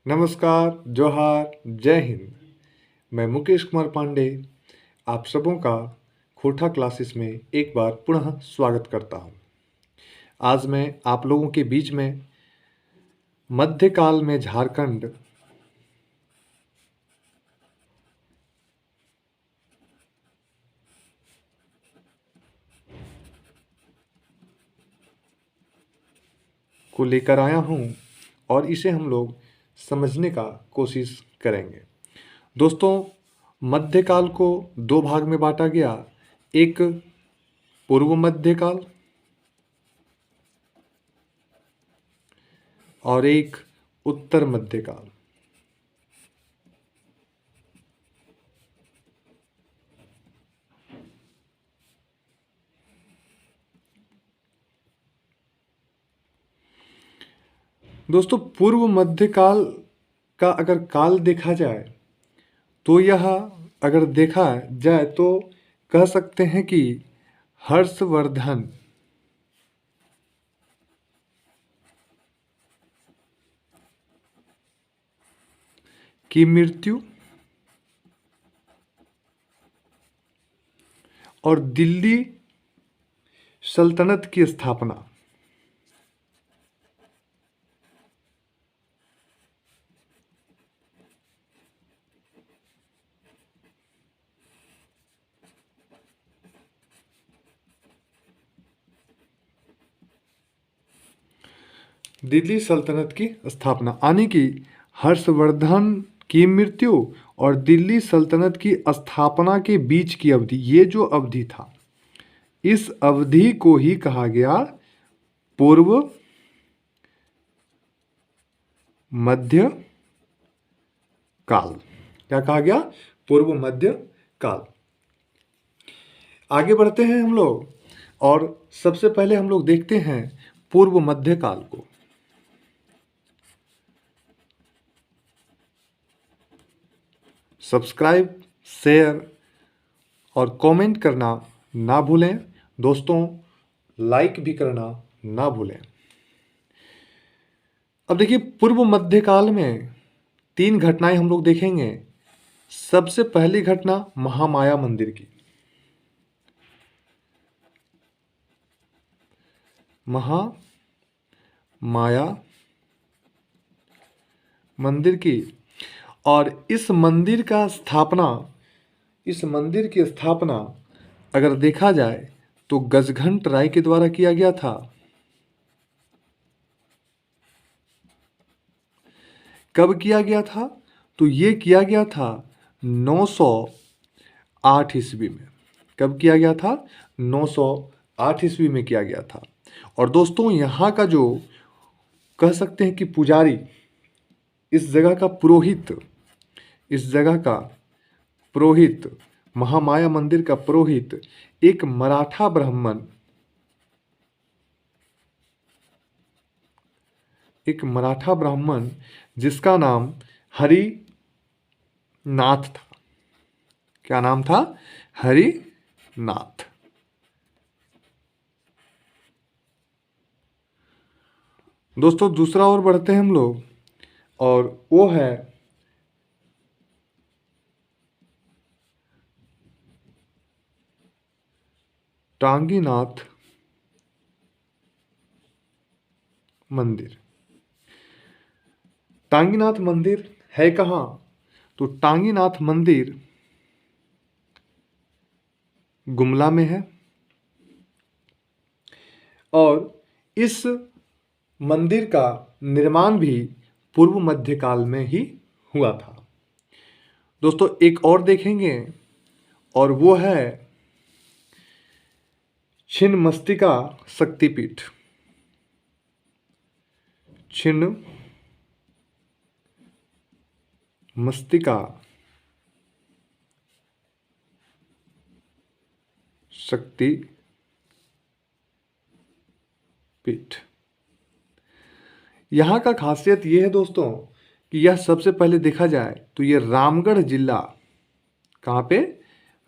नमस्कार, जोहार, जय हिंद। मैं मुकेश कुमार पांडे आप सबों का खोटा क्लासेस में एक बार पुनः स्वागत करता हूं। आज मैं आप लोगों के बीच में मध्यकाल में झारखंड को लेकर आया हूं और इसे हम लोग समझने का कोशिश करेंगे। दोस्तों, मध्यकाल को दो भाग में बांटा गया, एक पूर्व मध्यकाल और एक उत्तर मध्यकाल। दोस्तों, पूर्व मध्यकाल का अगर काल देखा जाए तो यह अगर देखा जाए तो कह सकते हैं कि हर्षवर्धन की मृत्यु और दिल्ली सल्तनत की स्थापना दिल्ली सल्तनत की स्थापना यानी कि हर्षवर्धन की मृत्यु और दिल्ली सल्तनत की स्थापना के बीच की अवधि, ये जो अवधि था, इस अवधि को ही कहा गया पूर्व मध्य काल। क्या कहा गया? पूर्व मध्य काल। आगे बढ़ते हैं हम लोग और सबसे पहले हम लोग देखते हैं पूर्व मध्य काल को। सब्सक्राइब, शेयर और कमेंट करना ना भूलें। दोस्तों, लाइक भी करना ना भूलें। अब देखिए, पूर्व मध्यकाल में तीन घटनाएं हम लोग देखेंगे। सबसे पहली घटना महामाया मंदिर की। महामाया मंदिर की, और इस मंदिर की स्थापना अगर देखा जाए तो गजघंट राय के द्वारा किया गया था। कब किया गया था? तो ये किया गया था 908 ईस्वी में। कब किया गया था? 908 ईस्वी में किया गया था। और दोस्तों, यहाँ का जो कह सकते हैं कि पुजारी, इस जगह का पुरोहित, महामाया मंदिर का पुरोहित एक मराठा ब्राह्मण जिसका नाम हरि नाथ था। क्या नाम था? हरि नाथ। दोस्तों, दूसरा और बढ़ते हैं हम लोग और वो है टांगीनाथ मंदिर। टांगीनाथ मंदिर है कहाँ? तो टांगीनाथ मंदिर गुमला में है और इस मंदिर का निर्माण भी पूर्व मध्यकाल में ही हुआ था। दोस्तों, एक और देखेंगे और वो है छिन्नमस्तिका शक्तिपीठ। छिन्नमस्तिका शक्तिपीठ। यहाँ का खासियत ये है दोस्तों कि यह सबसे पहले देखा जाए तो ये रामगढ़ जिला, कहाँ पे?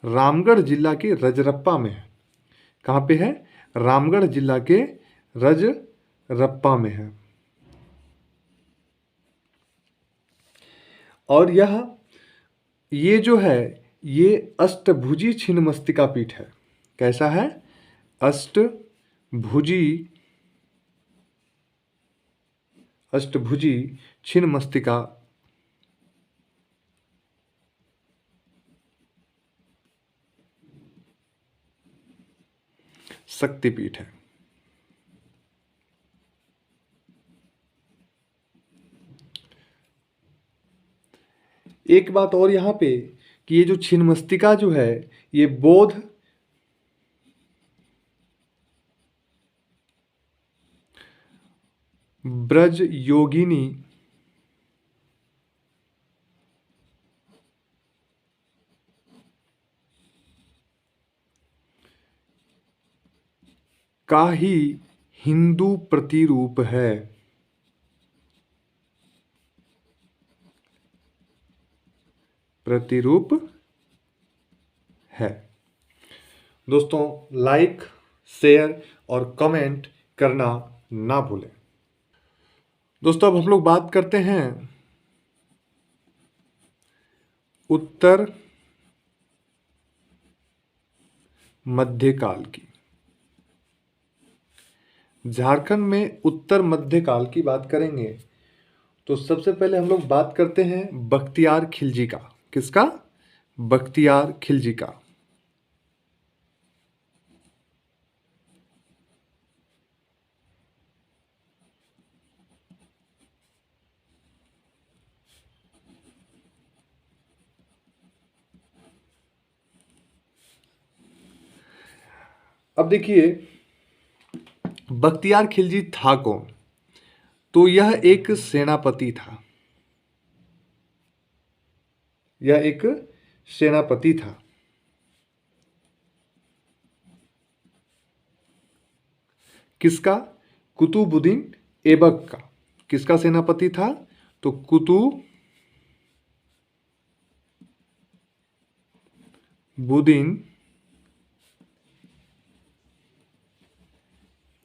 रामगढ़ जिला के रजरप्पा में है। कहाँ पे है? रामगढ़ जिला के रजरप्पा में है। और ये जो है ये अष्टभुजी छिन्नमस्तिका पीठ है। कैसा है? अष्टभुजी अष्टभुजी छिन्नमस्तिका शक्तिपीठ है। एक बात और यहाँ पे कि ये जो छिन्नमस्तिका जो है ये बौद्ध ब्रज योगिनी का ही हिंदू प्रतिरूप है। प्रतिरूप है। दोस्तों, लाइक, शेयर और कमेंट करना ना भूलें। दोस्तों, अब हम लोग बात करते हैं उत्तर मध्यकाल की। झारखंड में उत्तर मध्यकाल की बात करेंगे तो सबसे पहले हम लोग बात करते हैं बख्तियार खिलजी का। किसका? बख्तियार खिलजी का। अब देखिए, बख्तियार खिलजी था कौन? तो यह एक सेनापति था। यह एक सेनापति था। किसका? कुतुबुद्दीन ऐबक का। किसका सेनापति था? तो कुतुबुद्दीन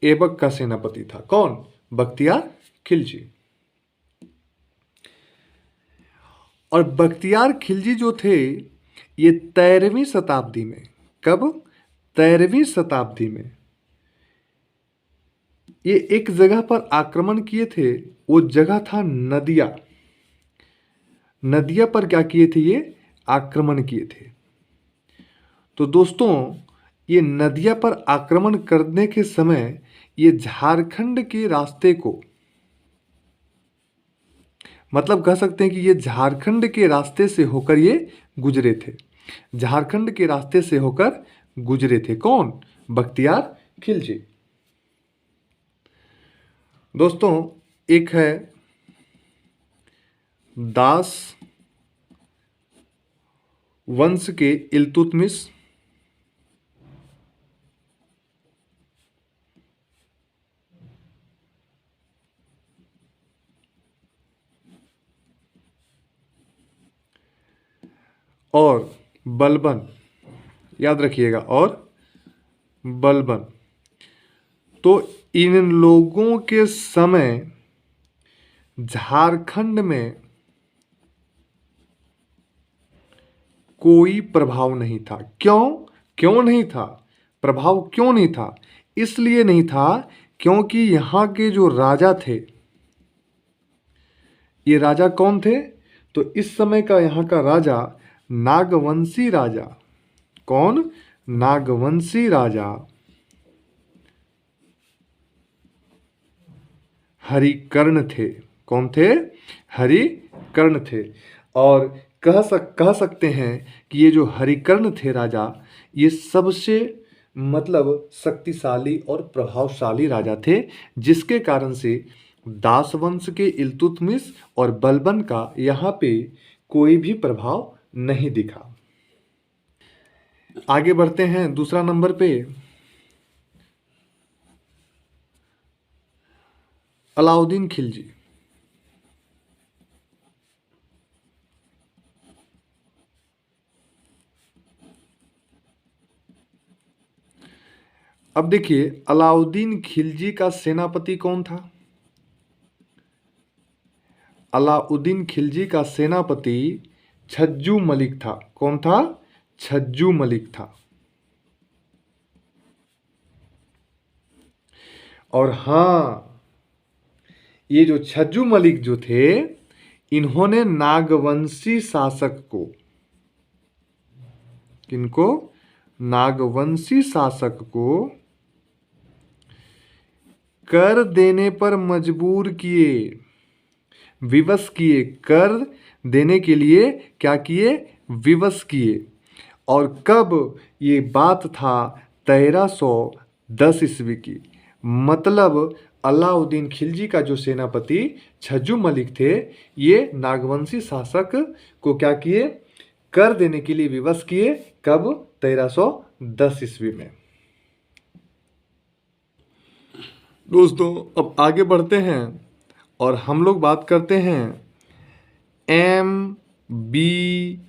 ऐबक का सेनापति था। कौन? बख्तियार खिलजी। और बख्तियार खिलजी जो थे ये 13वीं शताब्दी में, कब? 13वीं शताब्दी में ये एक जगह पर आक्रमण किए थे। वो जगह था नदिया। नदिया पर क्या किए थे? ये आक्रमण किए थे। तो दोस्तों, ये नदिया पर आक्रमण करने के समय ये झारखंड के रास्ते को, मतलब कह सकते हैं कि ये झारखंड के रास्ते से होकर ये गुजरे थे। झारखंड के रास्ते से होकर गुजरे थे। कौन? बख्तियार खिलजी। दोस्तों, एक है दास वंश के इल्तुतमिश। और बलबन, याद रखिएगा, और बलबन। तो इन लोगों के समय झारखंड में कोई प्रभाव नहीं था। क्यों? क्यों नहीं था? प्रभाव क्यों नहीं था? इसलिए नहीं था क्योंकि यहाँ के जो राजा थे, ये राजा कौन थे? तो इस समय का यहाँ का राजा नागवंशी राजा। कौन? नागवंशी राजा हरिकर्ण थे। कौन थे? हरिकर्ण थे। और कह सकते हैं कि ये जो हरिकर्ण थे राजा, ये सबसे मतलब शक्तिशाली और प्रभावशाली राजा थे, जिसके कारण से दास वंश के इल्तुतमिश और बलबन का यहाँ पे कोई भी प्रभाव नहीं दिखा। आगे बढ़ते हैं दूसरा नंबर पे, अलाउद्दीन खिलजी। अब देखिए, अलाउद्दीन खिलजी का सेनापति कौन था? अलाउद्दीन खिलजी का सेनापति छज्जू मलिक था। कौन था? छज्जू मलिक था। और हाँ, ये जो छज्जू मलिक जो थे, इन्होंने नागवंशी शासक को, किनको? नागवंशी शासक को कर देने पर मजबूर किए, विवश किए। कर देने के लिए क्या किए? विवश किए। और कब ये बात था? 1310 ईस्वी की। मतलब अलाउद्दीन खिलजी का जो सेनापति छज्जू मलिक थे, ये नागवंशी शासक को क्या किए? कर देने के लिए विवश किए। कब? 1310 ईस्वी में। दोस्तों, अब आगे बढ़ते हैं और हम लोग बात करते हैं MBT।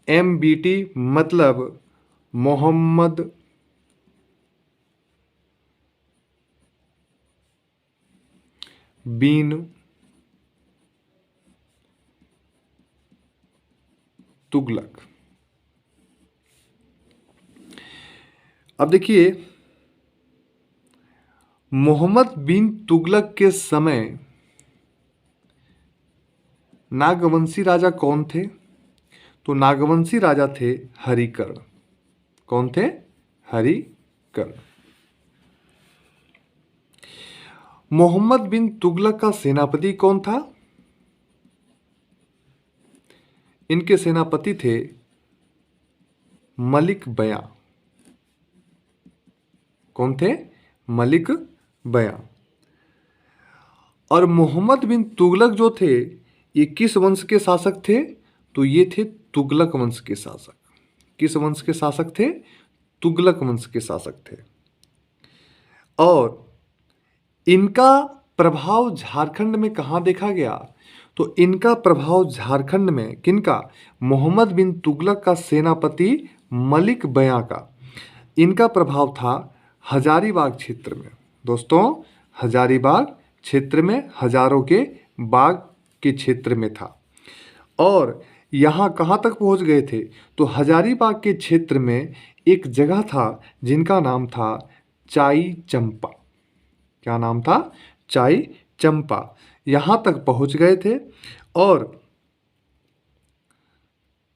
MBT मतलब मोहम्मद बिन तुगलक। अब देखिए, मोहम्मद बिन तुगलक के समय नागवंशी राजा कौन थे? तो नागवंशी राजा थे हरिकर्ण। कौन थे? हरिकर्ण। मोहम्मद बिन तुगलक का सेनापति कौन था? इनके सेनापति थे मलिक बयां। कौन थे? मलिक बयां। और मोहम्मद बिन तुगलक जो थे, ये किस वंश के शासक थे? तो ये थे तुगलक वंश के शासक। किस वंश के शासक थे? तुगलक वंश के शासक थे। और इनका प्रभाव झारखंड में कहाँ देखा गया? तो इनका प्रभाव झारखंड में किनका? मोहम्मद बिन तुगलक का सेनापति मलिक बयां का। इनका प्रभाव था हजारीबाग क्षेत्र में। दोस्तों, हजारीबाग क्षेत्र में, हजारों के बाग के क्षेत्र में था। और यहाँ कहाँ तक पहुँच गए थे? तो हजारीबाग के क्षेत्र में एक जगह था जिनका नाम था चाई चंपा। क्या नाम था? चाई चंपा। यहाँ तक पहुँच गए थे। और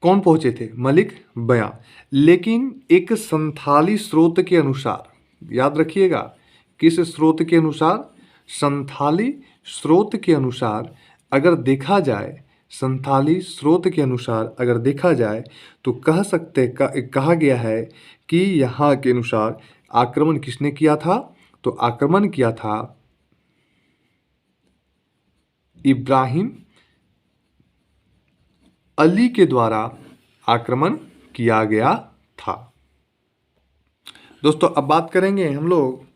कौन पहुँचे थे? मलिक बयां। लेकिन एक संथाली स्रोत के अनुसार, याद रखिएगा, किस स्रोत के अनुसार? संथाली स्रोत के अनुसार अगर देखा जाए, संथाली स्रोत के अनुसार अगर देखा जाए तो कहा गया है कि यहाँ के अनुसार आक्रमण किसने किया था? तो आक्रमण किया था इब्राहिम अली के द्वारा आक्रमण किया गया था। दोस्तों, अब बात करेंगे हम लोग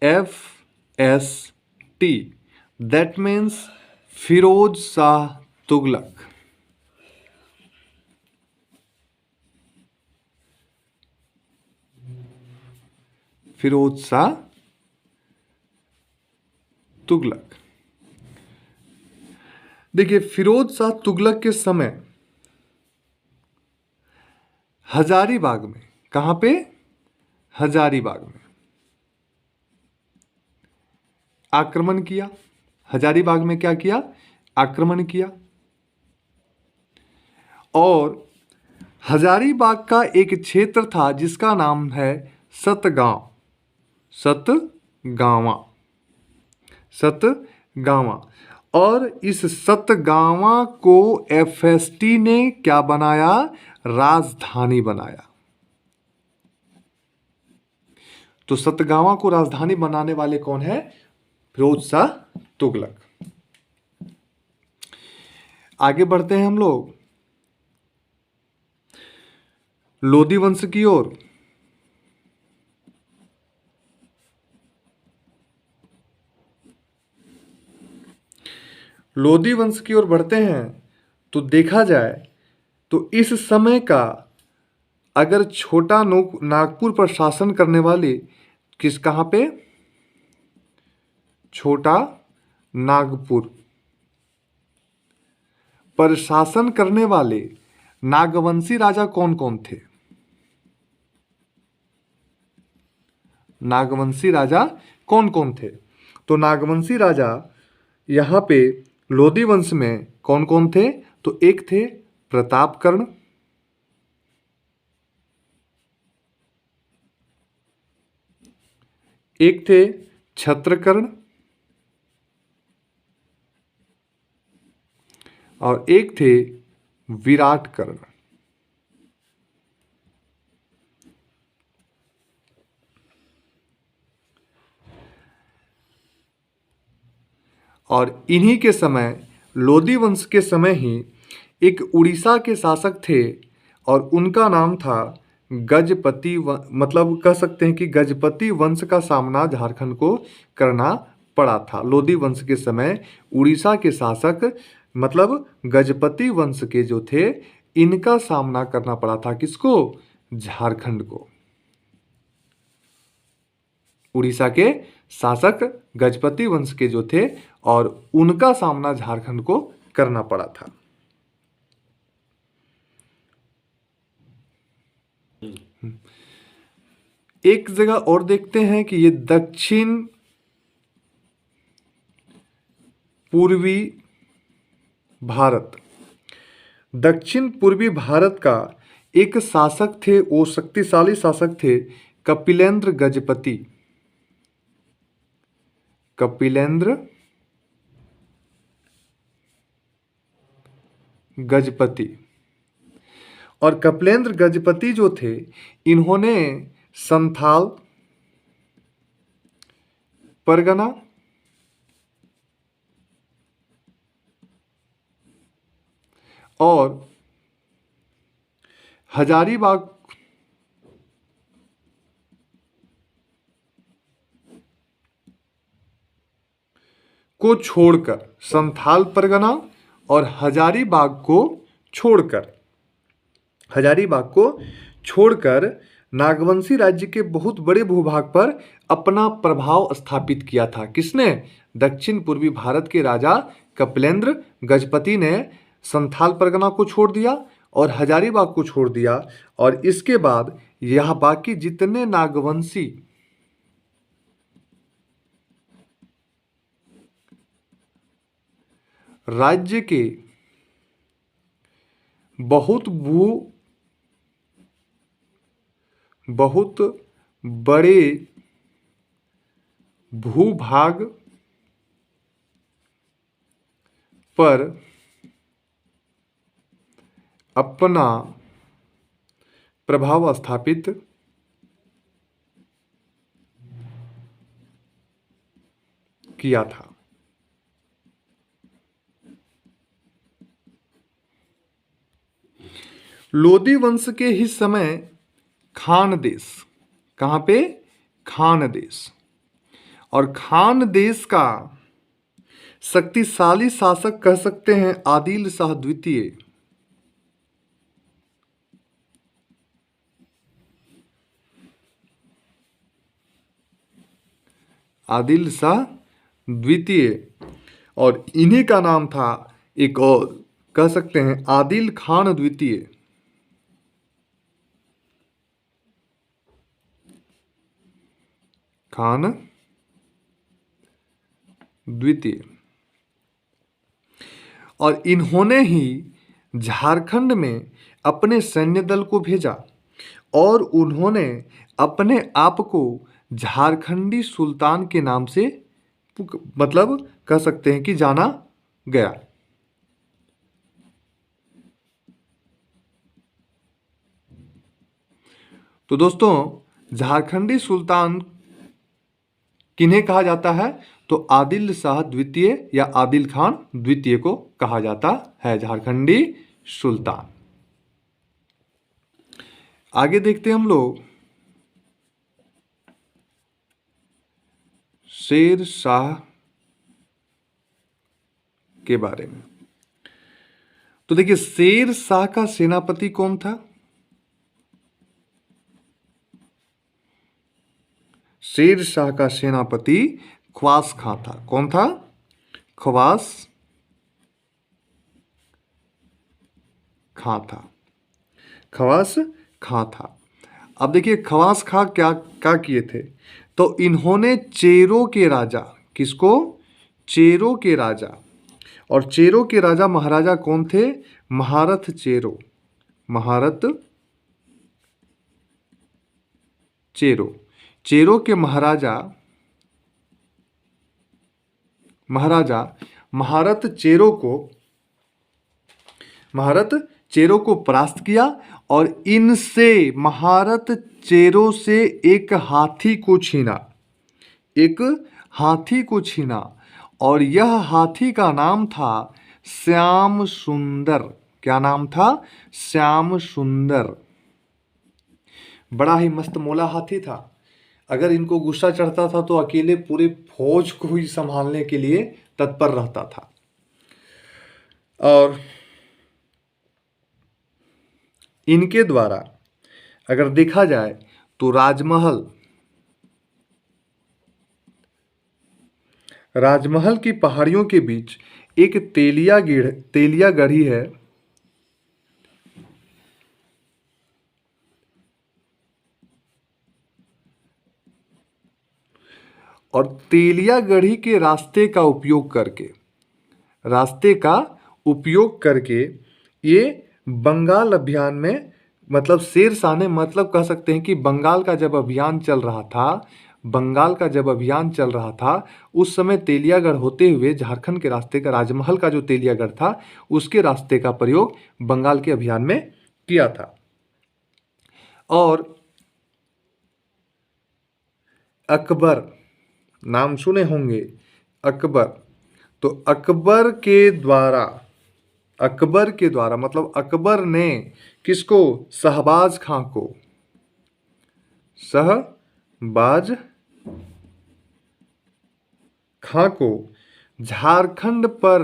FST, that means Firoz Shah Tughlaq. Firoz Shah Tughlaq. देखिए, फिरोज शाह तुगलक के समय हजारीबाग में, कहां पे? हजारीबाग में आक्रमण किया। हजारीबाग में क्या किया? आक्रमण किया। और हजारीबाग का एक क्षेत्र था जिसका नाम है सतगांव। सतगांवा। सतगांवा। और इस सतगांवा को FST ने क्या बनाया? राजधानी बनाया। तो सतगांवा को राजधानी बनाने वाले कौन है? फिरोज शाह तुगलक। आगे बढ़ते हैं हम लोग लोधी वंश की ओर। लोधी वंश की ओर बढ़ते हैं तो देखा जाए तो इस समय का अगर छोटा नागपुर पर शासन करने वाले कहाँ पे? छोटा नागपुर पर शासन करने वाले नागवंशी राजा कौन कौन थे? नागवंशी राजा कौन कौन थे? तो नागवंशी राजा यहाँ पे लोधी वंश में कौन कौन थे? तो एक थे प्रतापकर्ण, एक थे छत्रकर्ण और एक थे विराटकर्ण। और इन्हीं के समय, लोधी वंश के समय ही एक उड़ीसा के शासक थे और उनका नाम था गजपति मतलब कह सकते हैं कि गजपति वंश का सामना झारखंड को करना पड़ा था। लोधी वंश के समय उड़ीसा के शासक मतलब गजपति वंश के जो थे, इनका सामना करना पड़ा था। किसको? झारखंड को। उड़ीसा के शासक गजपति वंश के जो थे और उनका सामना झारखंड को करना पड़ा था। एक जगह और देखते हैं कि ये दक्षिण पूर्वी भारत, दक्षिण पूर्वी भारत का एक शासक थे, वो शक्तिशाली शासक थे कपिलेंद्र गजपति। कपिलेंद्र गजपति। और कपिलेंद्र गजपति जो थे, इन्होंने संथाल परगना और हजारीबाग को छोड़कर, संथाल परगना और हजारीबाग को छोड़कर नागवंशी राज्य के बहुत बड़े भूभाग पर अपना प्रभाव स्थापित किया था। किसने? दक्षिण पूर्वी भारत के राजा कपिलेंद्र गजपति ने संथाल परगना को छोड़ दिया और हजारीबाग को छोड़ दिया। और इसके बाद यह बाकी जितने नागवंशी राज्य के बहुत बड़े भूभाग पर अपना प्रभाव स्थापित किया था। लोधी वंश के ही समय खान देश, कहाँ पे? खान देश। और खान देश का शक्तिशाली शासक कह सकते हैं आदिल शाह द्वितीय। आदिल शाह द्वितीय। और इन्हीं का नाम था, एक और कह सकते हैं, आदिल खान द्वितीय। खान द्वितीय। और इन्होंने ही झारखंड में अपने सैन्य दल को भेजा और उन्होंने अपने आप को झारखंडी सुल्तान के नाम से मतलब कह सकते हैं कि जाना गया। तो दोस्तों, झारखंडी सुल्तान किन्हें कहा जाता है? तो आदिल शाह द्वितीय या आदिल खान द्वितीय को कहा जाता है झारखंडी सुल्तान। आगे देखते हैं हम लोग शेर शाह के बारे में। तो देखिए, शेर शाह का सेनापति कौन था? शेर शाह का सेनापति ख्वास खां था। कौन था? खवास खां था। खवास खां था। अब देखिए खवास खां क्या किए थे। तो इन्होंने चेरों के राजा, किसको? चेरों के राजा। और चेरों के राजा महाराजा कौन थे? महारथ चेरो। महारथ चेरो। चेरों के महाराजा महाराजा महारथ चेरों को महारथ चेरों को परास्त किया और इनसे महारथ चेरों से एक हाथी को छीना। एक हाथी को छीना और यह हाथी का नाम था श्याम सुंदर। क्या नाम था? श्याम सुंदर। बड़ा ही मस्त मोला हाथी था। अगर इनको गुस्सा चढ़ता था तो अकेले पूरे फौज को ही संभालने के लिए तत्पर रहता था। और इनके द्वारा अगर देखा जाए तो राजमहल की पहाड़ियों के बीच एक तेलिया गढ़ी है। और तेलिया गढ़ी के रास्ते का उपयोग करके ये बंगाल अभियान में, मतलब शेरशाह ने, मतलब कह सकते हैं कि बंगाल का जब अभियान चल रहा था उस समय तेलियागढ़ होते हुए झारखंड के रास्ते का, राजमहल का जो तेलियागढ़ था उसके रास्ते का प्रयोग बंगाल के अभियान में किया था। और अकबर, नाम सुने होंगे अकबर। तो अकबर के द्वारा मतलब अकबर ने किसको? शहबाज खां को झारखंड पर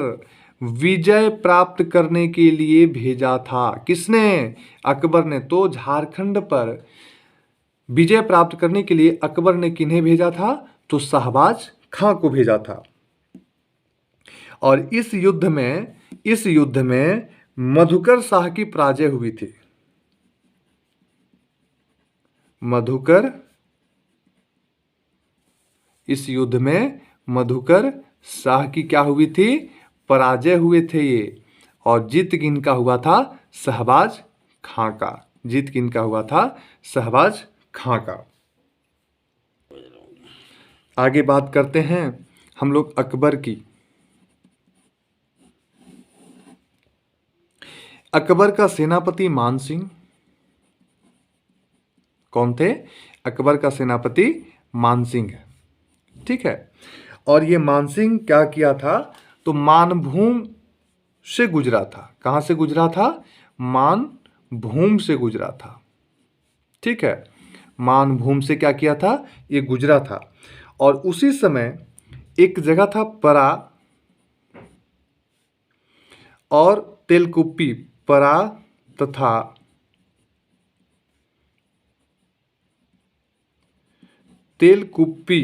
विजय प्राप्त करने के लिए भेजा था। किसने? अकबर ने। तो झारखंड पर विजय प्राप्त करने के लिए अकबर ने किन्हें भेजा था? तो शहबाज खां को भेजा था। और इस युद्ध में मधुकर शाह की पराजय हुई थी। इस युद्ध में मधुकर शाह की क्या हुई थी? पराजय हुए थे ये। और जीत किनका हुआ था? शहबाज खां का। जीत किनका हुआ था? शहबाज खां का। आगे बात करते हैं हम लोग अकबर की। अकबर का सेनापति मानसिंह। कौन थे? अकबर का सेनापति मानसिंह है। ठीक है। और ये मानसिंह क्या किया था? तो मानभूम से गुजरा था। कहां से गुजरा था? मानभूम से गुजरा था। ठीक है। मानभूम से क्या किया था? ये गुजरा था। और उसी समय एक जगह था परा और तेलकुप्पी। परा तथा तेलकुप्पी,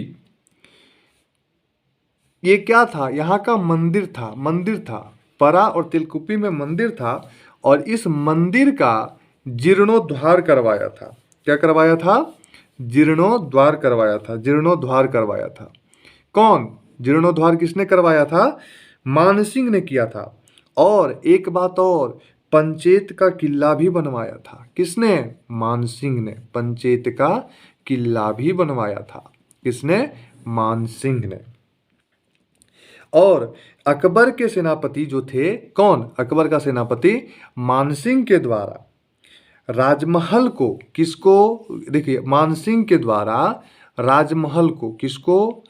ये क्या था? यहाँ का मंदिर था। परा और तेलकुप्पी में मंदिर था और इस मंदिर का जीर्णोद्धार करवाया था। क्या करवाया था? जीर्णोद्धार करवाया था। कौन? जीर्णोद्धार किसने करवाया था? मानसिंह ने किया था। और एक बात और, पंचेत का किला भी बनवाया था। किसने? मानसिंह ने पंचेत का किला भी बनवाया था। किसने? मानसिंह ने। और अकबर के सेनापति जो थे, कौन? अकबर का सेनापति मानसिंह के द्वारा राजमहल को किसको? देखिए मानसिंह के द्वारा राजमहल को किसको?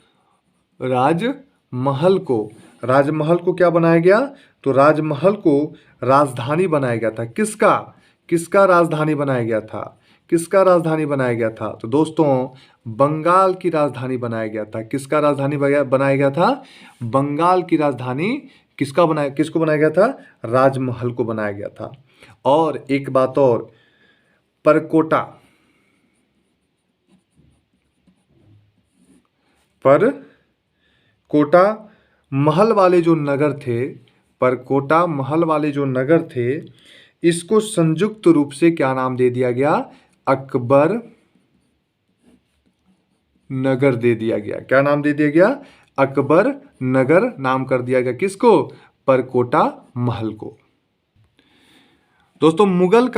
राजमहल को क्या बनाया गया? तो राजमहल को राजधानी बनाया गया था। किसका राजधानी बनाया गया था? राजधानी बनाया गया था? तो दोस्तों बंगाल की राजधानी बनाया गया था। किसका राजधानी बनाया गया था? बंगाल की राजधानी किसको बनाया गया था? राजमहल को बनाया गया था। और एक बात और, परकोटा महल वाले जो नगर थे, परकोटा महल वाले जो नगर थे, इसको संयुक्त रूप से क्या नाम दे दिया गया? अकबर नगर दे दिया गया। क्या नाम दे दिया गया? अकबर नगर नाम कर दिया गया। किसको? परकोटा महल को। दोस्तों मुगल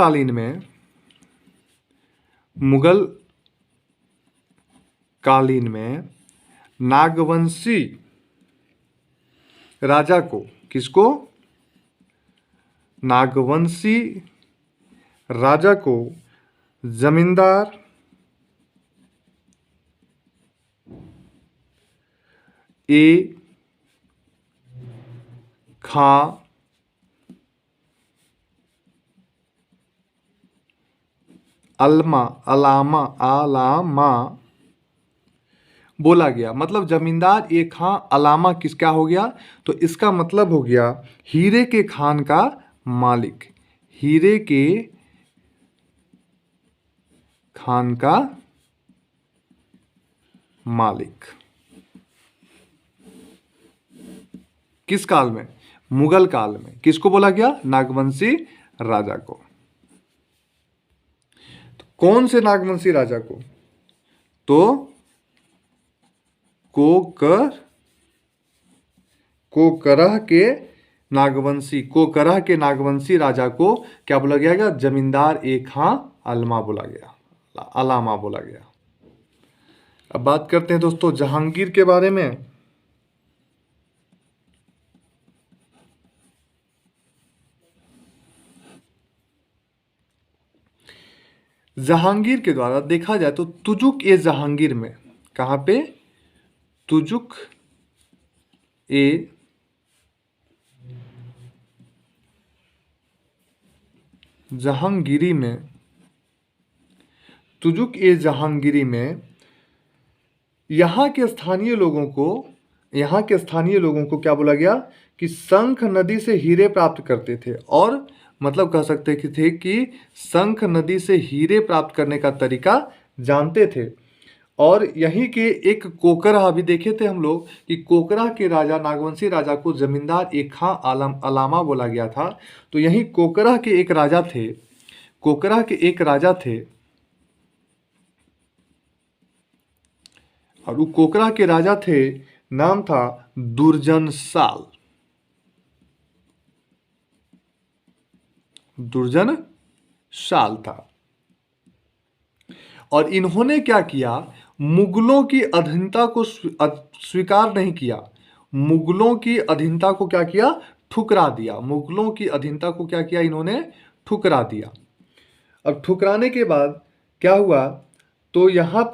कालीन में नागवंशी राजा को, किसको? नागवंशी राजा को जमींदार ए खां अलामा बोला गया। मतलब जमींदार ए खां अलामा किस क्या हो गया? तो इसका मतलब हो गया हीरे के खान का मालिक। हीरे के खान का मालिक। किस काल में? मुगल काल में। किसको बोला गया? नागवंशी राजा को। तो कौन से नागवंशी राजा को? तो कोकरह के नागवंशी राजा को क्या बोला गया? जमींदार ए खां अलामा बोला गया। अब बात करते हैं दोस्तों जहांगीर के बारे में। जहांगीर के द्वारा देखा जाए तो तुजुक ए जहांगीर में, कहां पे? तुजुक ए जहांगीरी में, तुजुक ए जहांगीरी में यहाँ के स्थानीय लोगों को क्या बोला गया? कि शंख नदी से हीरे प्राप्त करते थे। और मतलब कह सकते थे कि शंख नदी से हीरे प्राप्त करने का तरीका जानते थे। और यहीं के एक कोकरा, अभी देखे थे हम लोग कि कोकरा के राजा, नागवंशी राजा को जमींदार ए खां अलामा बोला गया था। तो यहीं कोकरा के एक राजा थे और वो कोकरा के राजा थे, नाम था दुर्जनशाल। दुर्जनशाल था। और इन्होंने क्या किया? मुगलों की अधीनता को स्वीकार नहीं किया। मुगलों की अधीनता को क्या किया? ठुकरा दिया। मुगलों की अधीनता को क्या किया? इन्होंने ठुकरा दिया। अब ठुकराने के बाद क्या हुआ? तो यहाँ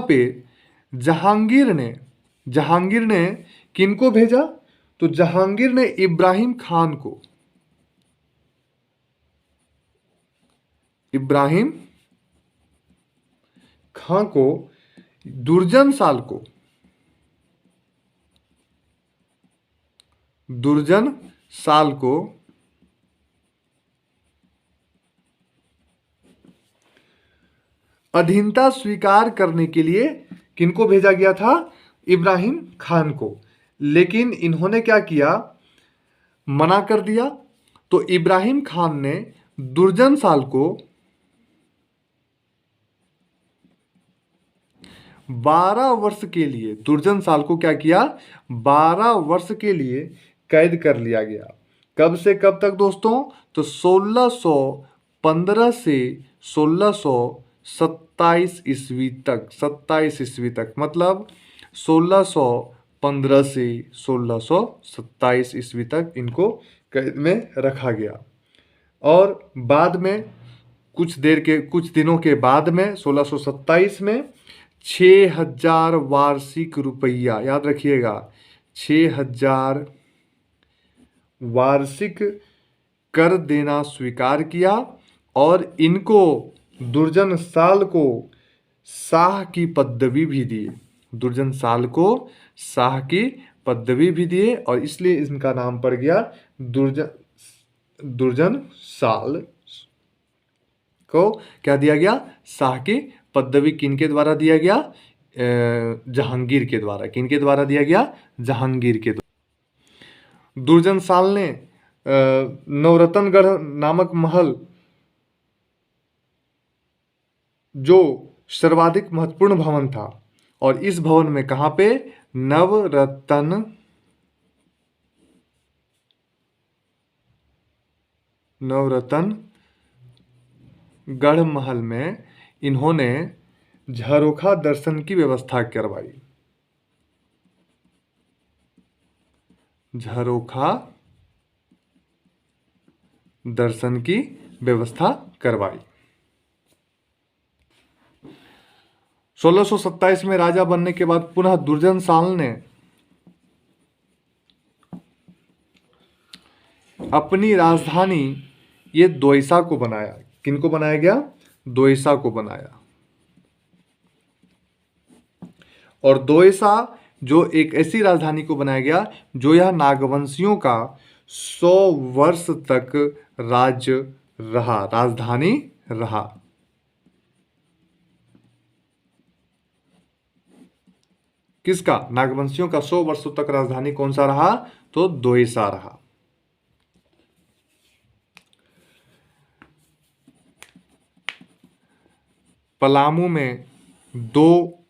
पे जहांगीर ने किनको भेजा? तो जहांगीर ने इब्राहिम खां को दुर्जनशाल को अधीनता स्वीकार करने के लिए किनको भेजा गया था? इब्राहिम खान को। लेकिन इन्होंने क्या किया? मना कर दिया। तो इब्राहिम खान ने दुर्जनशाल को 12 वर्ष के लिए, दुर्जनशाल को क्या किया? 12 वर्ष के लिए कैद कर लिया गया। कब से कब तक दोस्तों? तो 1615 से 1627 ईस्वी तक। 27 ईस्वी तक, मतलब 1615 से 1627 ईस्वी तक इनको कैद में रखा गया। और बाद में कुछ दिनों के बाद में 1627 में 6000 वार्षिक रुपया, याद रखिएगा, 6000 वार्षिक कर देना स्वीकार किया। और इनको दुर्जनशाल को शाह की पदवी भी दिए। दुर्जनशाल को शाह की पदवी भी दिए और इसलिए इनका नाम पड़ गया दुर्जनशाल को क्या दिया गया? शाह की पदवी किनके द्वारा दिया गया? जहांगीर के द्वारा। किनके द्वारा दिया गया? जहांगीर के द्वारा। दुर्जन साल ने नवरत्नगढ़ नामक महल, जो सर्वाधिक महत्वपूर्ण भवन था, और इस भवन में कहाँ पे? नवरत्नगढ़ महल में इन्होंने झरोखा दर्शन की व्यवस्था करवाई। झरोखा दर्शन की व्यवस्था करवाई। 1627 में राजा बनने के बाद पुनः दुर्जन साल ने अपनी राजधानी ये दोयसा को बनाया। किनको बनाया गया? दोयसा को बनाया। और दोयसा जो एक ऐसी राजधानी को बनाया गया जो यह नागवंशियों का 100 वर्ष तक राज्य रहा, राजधानी रहा। किसका? नागवंशियों का 100 वर्षों तक राजधानी कौन सा रहा? तो दोयसा रहा। पलामू में 2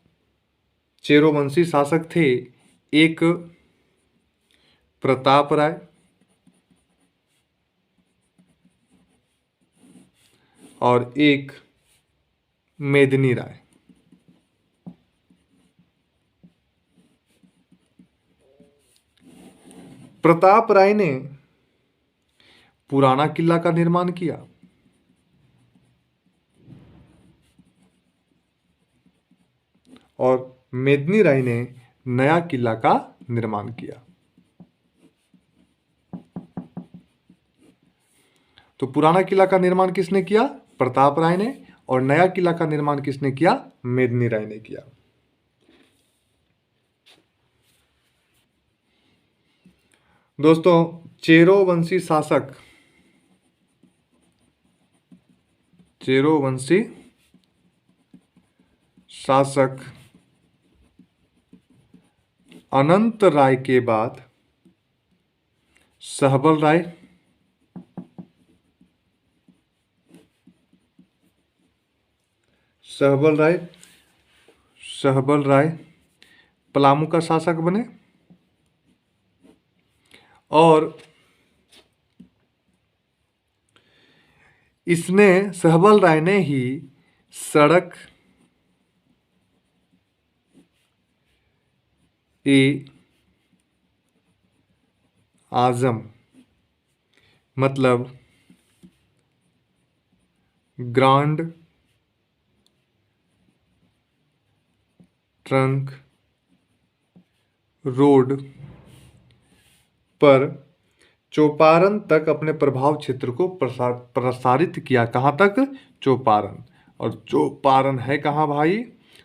चेरोवंशी शासक थे, एक प्रताप राय और एक मेदिनी राय। प्रताप राय ने पुराना किला का निर्माण किया और मेदिनी राय ने नया किला का निर्माण किया। तो पुराना किला का निर्माण किसने किया? प्रताप राय ने। और नया किला का निर्माण किसने किया? मेदिनी राय ने किया। दोस्तों, चेरोवंशी शासक अनंत राय के बाद सहबल राय पलामू का शासक बने। और सहबल राय ने ही सड़क आजम मतलब ग्रांड ट्रंक रोड पर चौपारण तक अपने प्रभाव क्षेत्र को प्रसारित किया। कहाँ तक? चौपारण। और चौपारण है कहाँ भाई?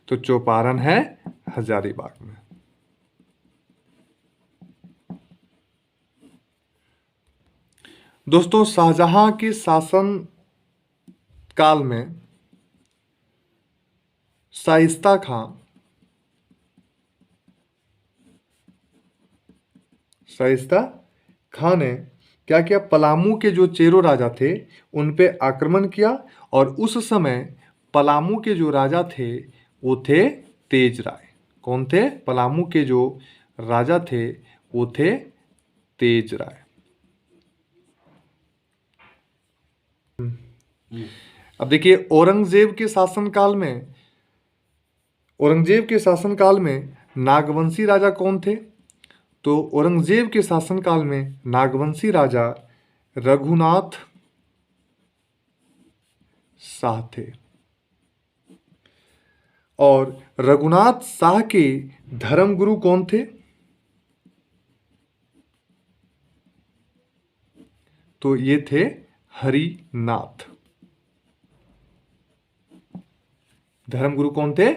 तो चौपारण है हजारीबाग में। दोस्तों, शाहजहां के शासन काल में शाइस्ता खां ने क्या किया? पलामू के जो चेरो राजा थे उन पे आक्रमण किया। और उस समय पलामू के जो राजा थे वो थे तेज राय। कौन थे? पलामू के जो राजा थे वो थे तेज राय। अब देखिए, औरंगजेब के शासनकाल में नागवंशी राजा कौन थे? तो औरंगजेब के शासनकाल में नागवंशी राजा रघुनाथ शाह थे। और रघुनाथ शाह के धर्मगुरु कौन थे? तो ये थे हरिनाथ। धर्मगुरु कौन थे?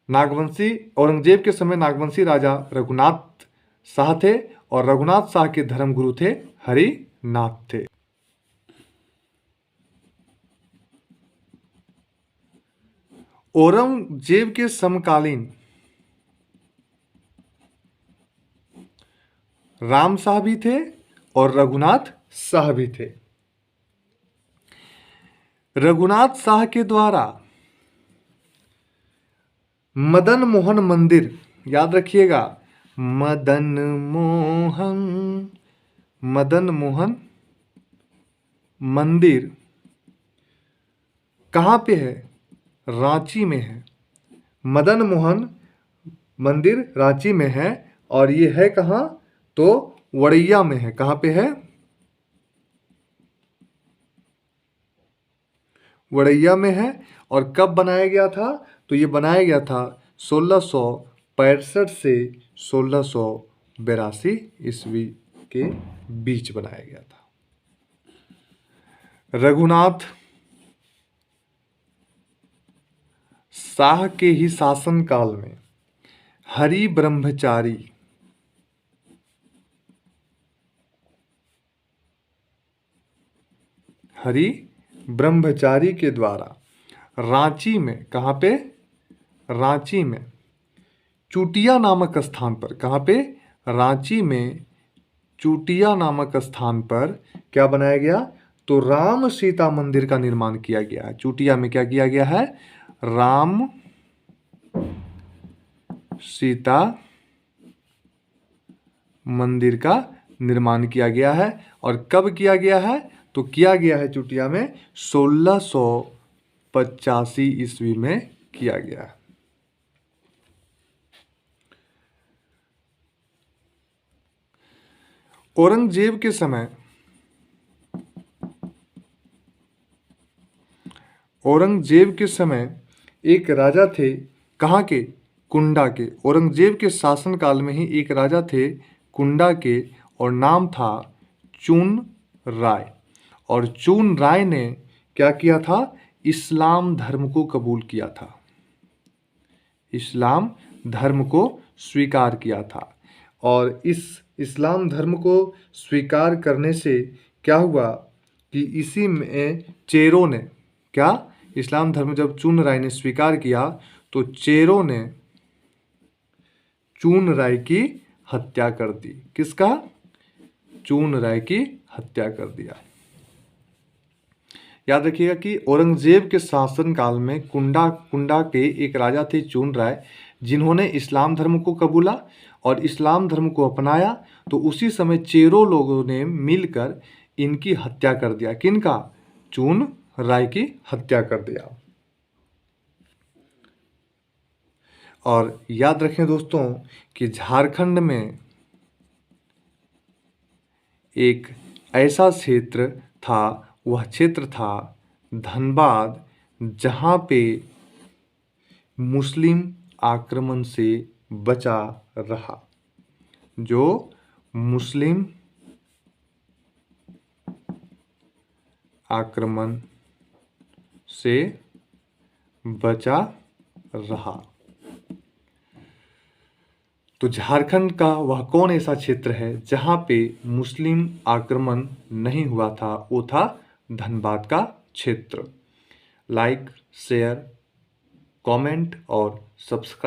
औरंगजेब के समय नागवंशी राजा रघुनाथ शाह थे और रघुनाथ शाह के धर्मगुरु थे हरिनाथ थे। औरंगजेब के समकालीन राम शाह भी थे और रघुनाथ शाह भी थे। रघुनाथ शाह के द्वारा मदन मोहन मंदिर, याद रखिएगा, मदन मोहन मंदिर कहाँ पे है? रांची में है। मदन मोहन मंदिर रांची में है और ये है कहाँ? तो वड़ैया में है। कहाँ पे है? वड़ैया में है। और कब बनाया गया था? तो ये बनाया गया था 1665 से 1682 ईस्वी के बीच बनाया गया था। रघुनाथ शाह के ही शासनकाल में हरि ब्रह्मचारी के द्वारा रांची में, कहाँ पे? रांची में चूटिया नामक स्थान पर, कहाँ पे? रांची में चूटिया नामक स्थान पर क्या बनाया गया? तो राम सीता मंदिर का निर्माण किया गया है। चूटिया में क्या किया गया है? राम सीता मंदिर का निर्माण किया गया है। और कब किया गया है? तो किया गया है चूटिया में 1685 ईस्वी में किया गया है। औरंगजेब के समय एक राजा थे, कहाँ के? कुंडा के। औरंगजेब के शासनकाल में ही एक राजा थे कुंडा के और नाम था चून राय। और चून राय ने क्या किया था? इस्लाम धर्म को कबूल किया था, इस्लाम धर्म को स्वीकार किया था। और इस इस्लाम धर्म को स्वीकार करने से क्या हुआ कि इसी में चेरों ने क्या, इस्लाम धर्म जब चून राय ने स्वीकार किया तो चेरों ने चून राय की हत्या कर दी। किसका? चून राय की हत्या कर दिया। याद रखिएगा कि औरंगजेब के शासनकाल में कुंडा के एक राजा थे चून राय, जिन्होंने इस्लाम धर्म को कबूला और इस्लाम धर्म को अपनाया। तो उसी समय चेरों लोगों ने मिलकर इनकी हत्या कर दिया। किनका? चून राय की हत्या कर दिया। और याद रखें दोस्तों कि झारखंड में एक ऐसा क्षेत्र था, वह क्षेत्र था धनबाद, जहाँ पे मुस्लिम आक्रमण से बचा रहा। जो मुस्लिम आक्रमण से बचा रहा। तो झारखंड का वह कौन ऐसा क्षेत्र है जहाँ पे मुस्लिम आक्रमण नहीं हुआ था? वो था धनबाद का क्षेत्र। लाइक, शेयर, कमेंट और सब्सक्राइब